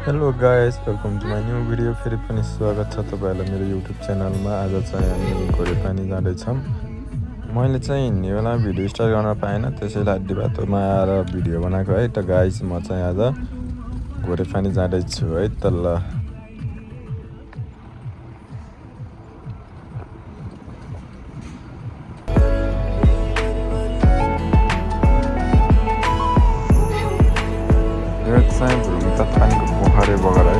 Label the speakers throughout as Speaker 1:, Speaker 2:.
Speaker 1: Hello guys, welcome to my new video. फेरि पनि स्वागत छ तपाईँहरूलाई मेरो युट्युब च्यानलमा। आज चाहिँ हामी घोडेपानी जाँदैछौँ। मैले चाहिँ हिँड्ने बेला भिडियो स्टार्ट गर्न पाएन, त्यसैले आधी बाटोमा आएर भिडियो बनाएको है त गाइस। म चाहिँ आज घोडेपानी जाँदैछु है त ल। यो चाहिँ भुरुङटार पानीको पोखरी बगर है।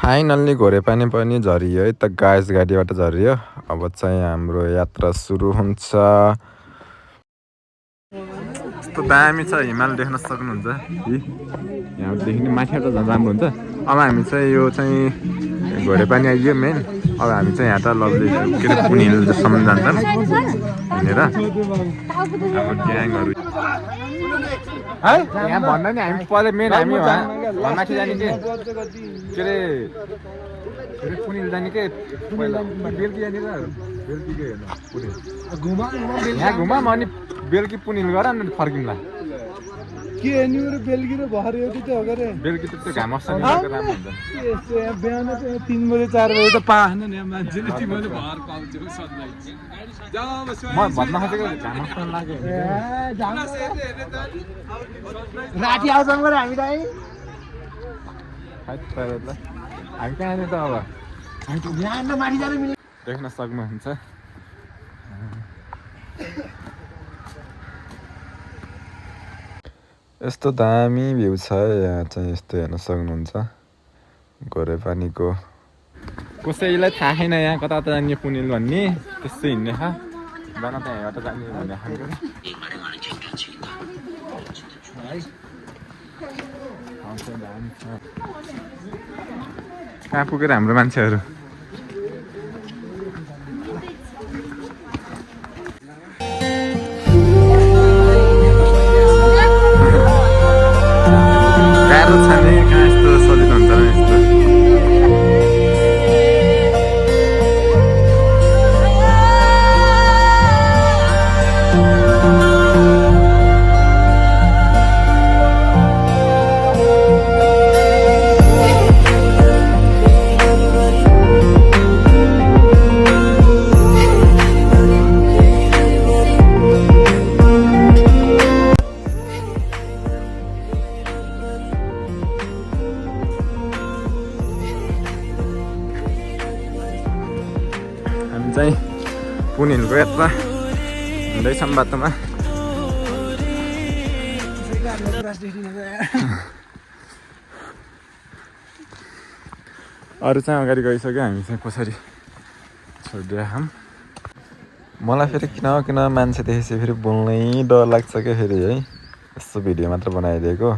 Speaker 1: फाइनल्ली घोडेपानी पनि झरियो है त गाइस, गाडीबाट झरियो। अब चाहिँ हाम्रो यात्रा सुरु हुन्छ। यस्तो दामी छ, हिमाल देख्न सक्नुहुन्छ। यहाँदेखि माथिबाट झन् राम्रो हुन्छ। अब हामी चाहिँ यो चाहिँ घोडेपानी आइयो मेन। अब हामी चाहिँ यहाँ त लभली के अरे पुन हिलसम्म जान्छौँ हिँडेर। अब ग्याङहरू है यहाँ भन्दा नि हामी पहिले मेन हामी माथि जाने के अरे पुन हिल जाने के पहिला बेलुकी यहाँनिर बेलुकी के हेर्नु पुन हिल यहाँ घुमाम अनि बेलुकी पुन हिल गर अनि फर्किउँला
Speaker 2: के यहाँनिर बेलुकी र भर एउटै त हो गरे।
Speaker 1: बेलुकी त त्यो घाम अस्छ नि राम्रो हुन्छ।
Speaker 2: यस्तो यहाँ बिहान 3 बजे 4 बजे त पाएन नि मान्छेले। तिमीले भर पाउँछौ सधैँ।
Speaker 1: म भन्न खोजेको घाम अस्छ लाग्यो
Speaker 2: राति आउँछौँ गरे हामी त
Speaker 1: हामी कहाँ त अब
Speaker 2: यहाँ त माथि जानु मिल्छ।
Speaker 1: देख्न सक्नुहुन्छ। यस्तो दामी भ्यू छ यहाँ चाहिँ, यस्तो हेर्न सक्नुहुन्छ घोडेपानीको। कसैलाई थाहा छैन यहाँ कता कता जाने पुन हिल भन्ने, त्यस्तै हिँड्ने छ जान त यहाँबाट जाने भन्ने खालको। कहाँ पुगेर हाम्रो मान्छेहरू गाह्रो छ नि, कहाँ यस्तो सजिलो हुन्छ र यस्तो। चाहिँ पुन हिलको यात्रा हुँदैछौँ बाटोमा। अरू चाहिँ अगाडि गइसक्यो, हामी चाहिँ पछाडि छोडिदिएर खाऊँ। मलाई फेरि किन मान्छे देखेपछि फेरि बोल्नै डर लाग्छ क्या फेरि है। यस्तो भिडियो मात्र बनाइदिएको,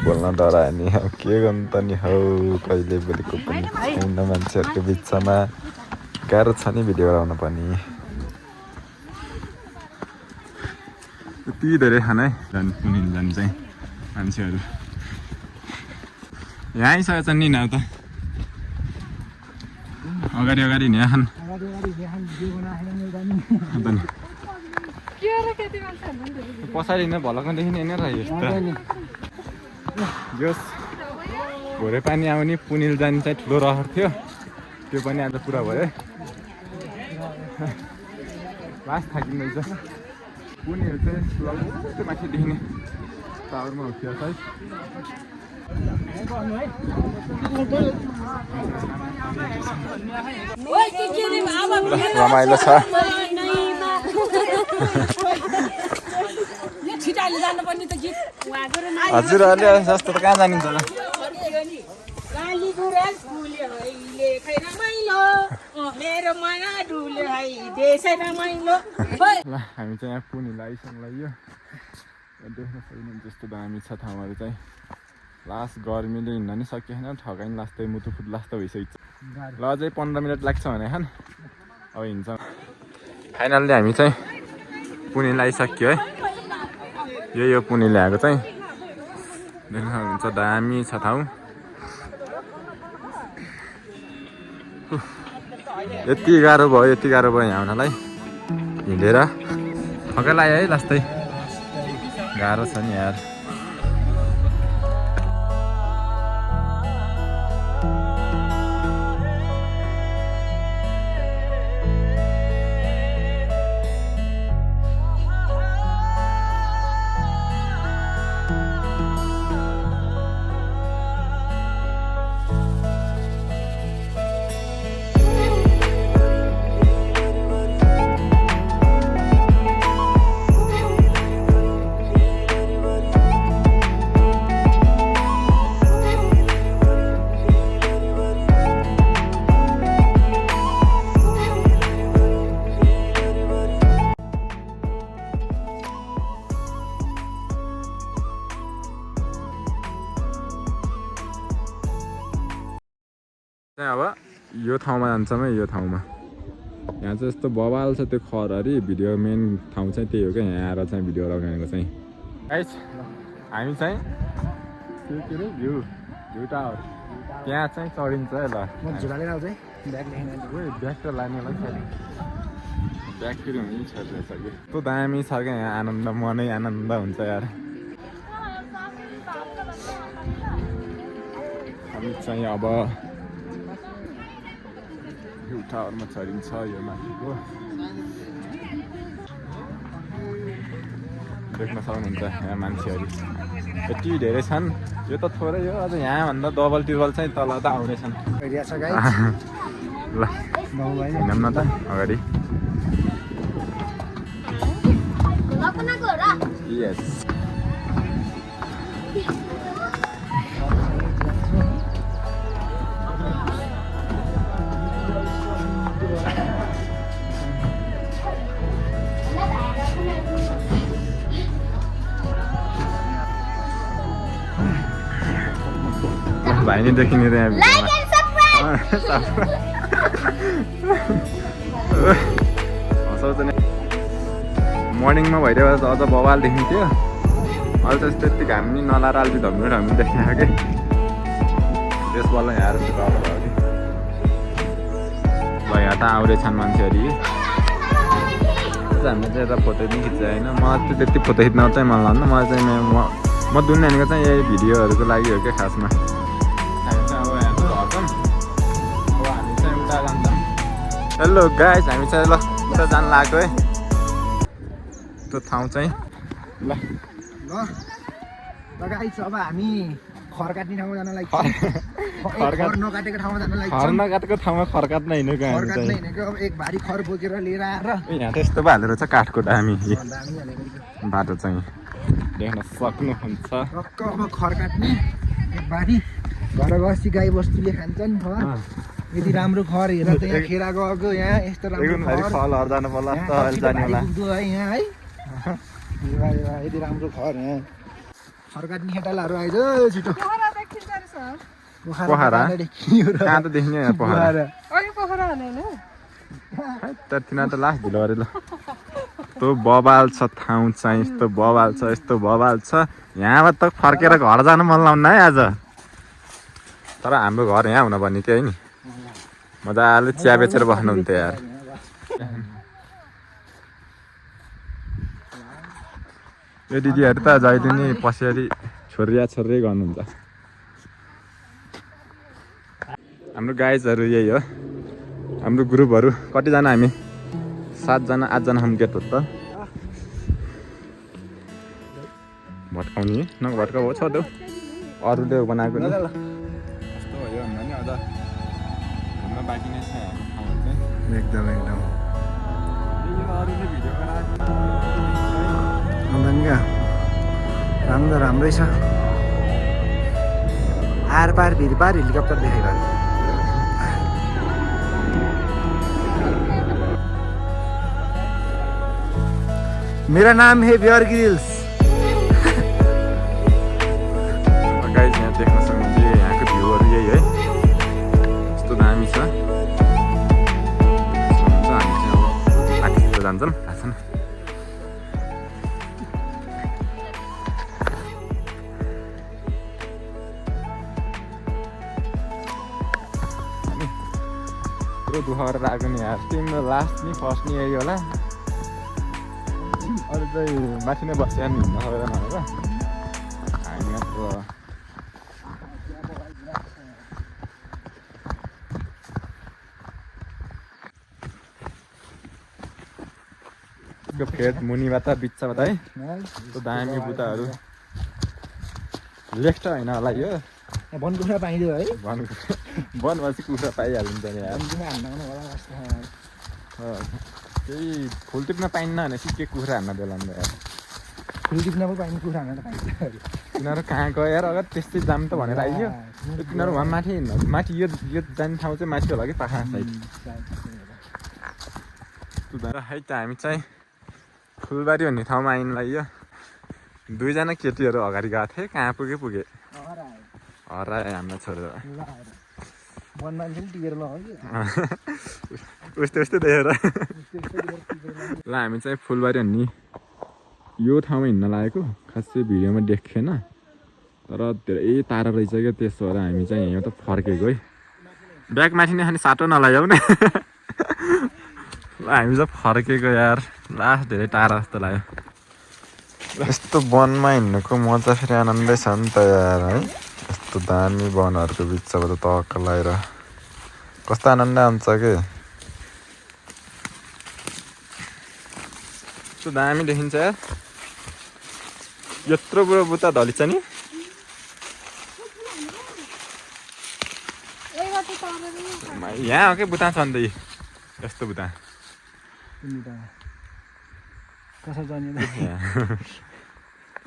Speaker 1: बोल्न डरायो नि अब के गर्नु त नि हौ। कहिले बोलेको पनि छैन मान्छेहरूको बिचमा, गाह्रो छ नि भिडियो बनाउन पनि। यति धेरै खान है पुन हिल जानु चाहिँ मान्छेहरू यहाँ आइसकेको छ नि यिनीहरू त अगाडि अगाडि नि खान पछाडि नै भलकनदेखि नै र यस्तो यस घोडेपानी आउने पुन हिल जाने चाहिँ ठुलो रहर थियो, त्यो पनि आज पुरा भयो। लास थाकिँदैछ। पुन हिल चाहिँ लगभग माथि देखिने टावरमा उठ्यो है। रमाइलो छ। हजुरहरूले जस्तो त कहाँ जानिन्छ ल। मेरो मना डुल्यो है देश रमाइलो। ल हामी चाहिँ यहाँ पुन हिल आइसक्नु लाग्यो। देख्न सक्नुहुन्छ यस्तो दामी छ ठाउँहरू चाहिँ। लास्ट गर्मीले हिँड्न नि सकिएन ठगाइ लास्टै मुटु फुट लास्ट भइसकेको छ ल अझै 15 मिनट लाग्छ भने खान अब हिँड्छ फाइनल्ली हामी चाहिँ पुणे आइसक्यो है यो पुणे ल्याएको चाहिँ देख्न सक्नुहुन्छ दामी छ ठाउँ यति गाह्रो भयो यहाँ आउनलाई हिँडेर थकै लाग्यो है लास्टै गाह्रो छ नि यार अब यो ठाउँमा जान्छौँ है यो ठाउँमा यहाँ चाहिँ यस्तो बवाल छ त्यो खरहरी भिडियो मेन ठाउँ चाहिँ त्यही हो क्या यहाँ आएर चाहिँ भिडियो लगाएको चाहिँ गाइस हामी चाहिँ त्यो के अरे भ्यू टावर त्यहाँ चाहिँ चढिन्छ है ल ब्याग त लाने होला नि ब्याग फेरि हुनु छोडिरहेछ कि त्यो दामी छ क्या यहाँ आनन्द मनै आनन्द हुन्छ यार हामी चाहिँ अब भ्यू टावरमा चढिन्छ यो माथिको देख्न सक्नुहुन्छ यहाँ मान्छेहरू यति धेरै छन् यो त थोरै हो अझ यहाँभन्दा डबल टिबल चाहिँ तल त आउँदैछन् ल हिँडौँ न त अगाडि यस भाइ नै देखिने त्यहाँ हँसाउँछ नि मर्निङमा भइरहेको त अझ बवाल देखिन्थ्यो अहिले त त्यति घाम नि नलाएर अलि धम्मी देखिएको कि त्यसबल यहाँ आएर भयो कि ल यहाँ त आउँदैछन् मान्छेहरू हामीले चाहिँ यता फोटो पनि खिच्छ होइन मलाई चाहिँ त्यति फोटो खिच्न चाहिँ मन लाग्दैन मलाई चाहिँ म दुनिया भनेको चाहिँ यही भिडियोहरूको लागि हो क्या खासमा हेलो गाइस हामी चाहिँ ल उता जानु लाग्यो है त्यो ठाउँ चाहिँ ल
Speaker 3: गाइस अब हामी खर काट्ने ठाउँमा जान लाग्छ खर नकाटेको ठाउँमा जान लाग्छ
Speaker 1: खर नकाटेको ठाउँमा खर काट्न हिँडेको
Speaker 3: खर काट्न हिँडेको अब एक भारी खर बोकेर लिएर आएर
Speaker 1: यहाँ त यस्तो हालेर चाहिँ काठको दामी बाटो चाहिँ देख्न सक्नुहुन्छ
Speaker 3: रक्क अब खर काट्ने एक भारी घर बस्ती गाई बस्तुले खान्छन् खर यति राम्रो खर हेर त यहाँ खेरा गएको यहाँ यस्तो राम्रो
Speaker 1: फलहरू जानु पर्ला
Speaker 3: है यहाँ है यति राम्रो खर यहाँ खर काट्ने खेटालाहरू आइज छिटो
Speaker 1: पोखरा कहाँ त देख्ने पोखरा तिनीहरू त लास्ट ढिलो अरे ल यस्तो बवाल छ ठाउँ चाहिँ यस्तो बवाल छ यहाँबाट त फर्केर घर जानु मन लाउन्न है आज तर हाम्रो घर यहाँ हुन भन्ने थियो है नि मजाले चिया बेचेर बस्नुहुन्थ्यो यार यो दिदीहरू त जहिले नि पछाडि छोरी गर्नुहुन्छ हाम्रो गाइजहरू यही हो हाम्रो ग्रुपहरू कतिजना हामी 7 जना 8 जना हम गेट हो त भट्काउने नभट्का हो छोड्यो अरूले बनाएको नि कस्तो भयो भन्दा नि अझ घुम्न बाँकी नै छ
Speaker 3: एकदम
Speaker 1: अरूले भिडियो बनाएको
Speaker 3: राम्रै छ आर पार भिर पार हेलिकप्टर देखेको मेरा नाम है बियर ग्रिल्स
Speaker 1: गाइस यहाँ यत्रो दुःख गरेर आएको नि यार तिम्रो लास्ट नि फर्स्ट नि यही होला अरू चाहिँ माथि नै बसिया नि हिँड्न सक्दैन भनेर हामी मात्र फेद मुनिबाट बिचबाट है त्यो दामी बुट्टाहरू लेख्छ होइन होला यो
Speaker 3: वनकुखुरा पाइदियो है
Speaker 1: वनपछि कुखुरा पाइहालिन्छ नि यार केही फुल टिप्न पाइन्न भनेपछि के कुखुरा हान्न बेलामा यार
Speaker 3: फुल टिप्न पो पाइने कुखुरा हान्न त पाइन्छ
Speaker 1: तिनीहरू कहाँ गयो यार अगर त्यस्तै जाम त भनेर आइयो तिनीहरू वहाँ माथि हिँड्नु माथि यो जाने ठाउँ चाहिँ माथि होला कि पाखा साइड है त हामी चाहिँ फुलबारी भन्ने ठाउँमा आइनु लाग्यो दुईजना केटीहरू अगाडि गएको थिएँ कहाँ पुगे हरायो हामीलाई छोडेर उस्तै देखेर ल हामी चाहिँ फुलबारी भन्ने यो ठाउँमा हिँड्न लागेको खासै भिडियोमा देखेन तर धेरै टाढा रहेछ क्या त्यसो भएर हामी चाहिँ यहाँ त फर्केको है ब्याग माथि नै खाने साटो नलैजाऊ न ल हामी चाहिँ फर्केको यार लास्ट धेरै टाढा जस्तो लाग्यो यस्तो वनमा हिँड्नुको मजा फेरि आनन्दै छ नि त यार है यस्तो दामी वनहरूको बिचबाट तक्क लगाएर कस्तो आनन्द आउँछ कि यस्तो दामी देखिन्छ यार यत्रो बुढो बुट्टा ढलिन्छ नि यहाँ हो कि बुट्टा छ अन्त यस्तो बुट्टा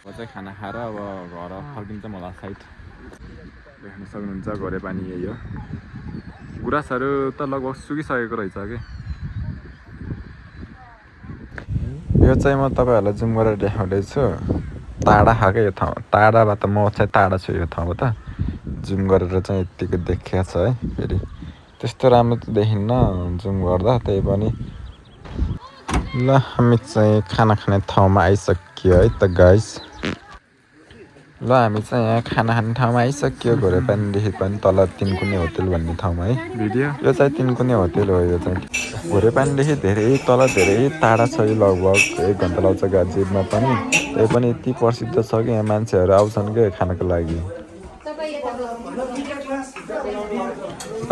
Speaker 1: चाहिँ खाना खाएर अब घर फर्किन्छ मलाई साइड देख्न सक्नुहुन्छ घरे पानी यही हो गुराँसहरू त लगभग सुकिसकेको रहेछ कि यो चाहिँ म तपाईँहरूलाई जुम गरेर देखाउँदैछु टाढा खाएको यो ठाउँ टाढाबाट म चाहिँ टाढा छु यो ठाउँबाट जुम गरेर चाहिँ यत्तिको देखिया छ है फेरि त्यस्तो राम्रो त देखिन्न जुम गर्दा त्यही पनि ल हामी चाहिँ खाना खाने ठाउँमा आइसक्यो है त गाइस ल हामी चाहिँ यहाँ खाना खाने ठाउँमा आइसक्यो घोरे पानीदेखि पनि तल तिनकुने होटेल भन्ने ठाउँमा है भिडियो यो चाहिँ तिनकुने होटेल हो यो चाहिँ घोरे पानीदेखि धेरै तल धेरै टाढा छ यो लगभग 1 घन्टा लाग्छ गाजीमा पनि त्यही पनि यति प्रसिद्ध छ कि यहाँ मान्छेहरू आउँछन् क्या खानको लागि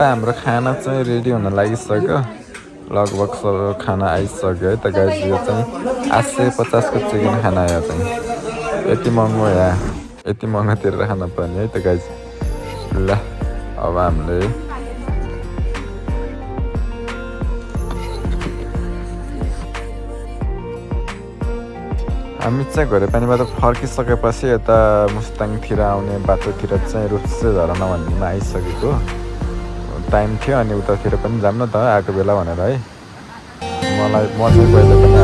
Speaker 1: हाम्रो खाना चाहिँ रेडी हुन लागिसक्यो लगभग सब खाना आइसक्यो है त गाइस यो चाहिँ 850 को चिकन खाना यो चाहिँ यति महँगो यति महँगो तिरेर खान पर्ने है त गाइस ल अब हामी चाहिँ घोरे पानीबाट फर्किसकेपछि यता मुस्ताङतिर आउने बाटोतिर चाहिँ रुप्से झरना भन्नेमा आइसकेको टाइम थियो अनि उतातिर पनि जाऊँ न त आएको बेला भनेर है म चाहिँ पहिले पनि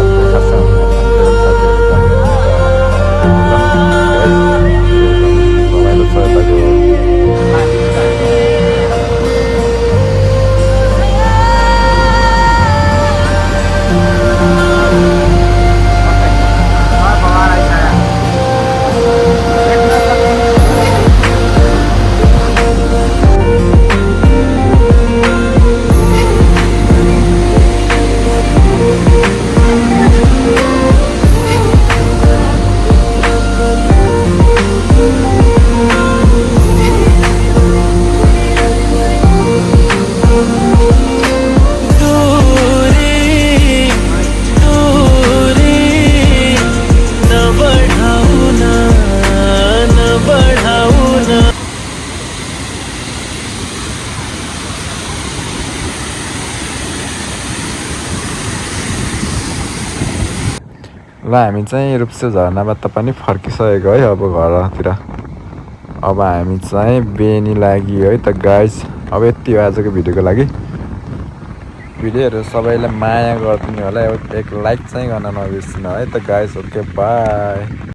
Speaker 1: रमाइलो छ यताको ल हामी चाहिँ रुप्से झरनाबाट पनि फर्किसकेको है अब घरतिर अब हामी चाहिँ बेनी लागि है त गाइस अब यति हो आजको भिडियोको लागि भिडियोहरू सबैले माया गरिदिनु होला एक लाइक चाहिँ गर्न नबिर्सिनु है त गाइस ओके बाई